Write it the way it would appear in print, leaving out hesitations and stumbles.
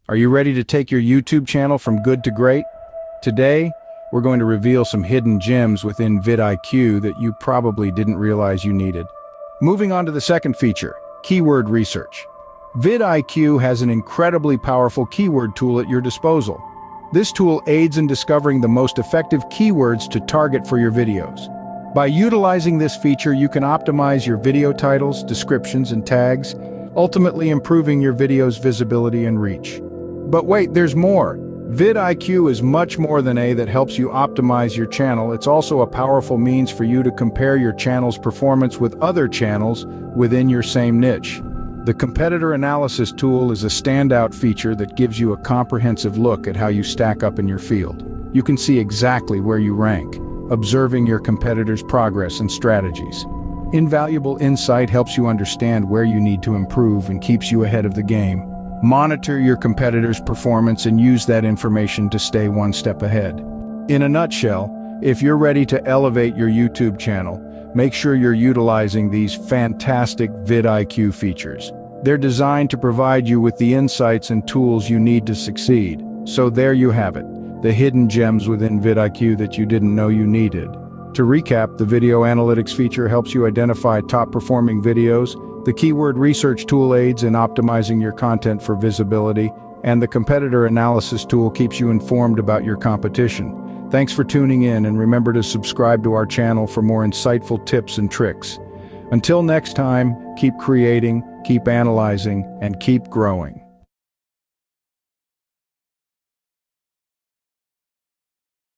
Are you ready to take your YouTube channel from good to great? Today, we're going to reveal some hidden gems within Vid IQ that you probably didn't realize you needed. Moving on to the second feature, keyword research. Vid IQ has an incredibly powerful keyword tool at your disposal. This tool aids in discovering the most effective keywords to target for your videos. By utilizing this feature, you can optimize your video titles, descriptions, and tags, ultimately improving your video's visibility and reach. But wait, there's more. Vid IQ is much more than that helps you optimize your channel. It's also a powerful means for you to compare your channel's performance with other channels within your same niche. The competitor analysis tool is a standout feature that gives you a comprehensive look at how you stack up in your field. You can see exactly where you rank, observing your competitors' progress and strategies. Invaluable insight helps you understand where you need to improve and keeps you ahead of the game. Monitor your competitors' performance and use that information to stay one step ahead. In a nutshell, if you're ready to elevate your YouTube channel, make sure you're utilizing these fantastic Vid IQ features. They're designed to provide you with the insights and tools you need to succeed. So there you have it, the hidden gems within Vid IQ that you didn't know you needed. To recap, the video analytics feature helps you identify top-performing videos, the keyword research tool aids in optimizing your content for visibility, and the competitor analysis tool keeps you informed about your competition. Thanks for tuning in, and remember to subscribe to our channel for more insightful tips and tricks. Until next time, keep creating, keep analyzing, and keep growing.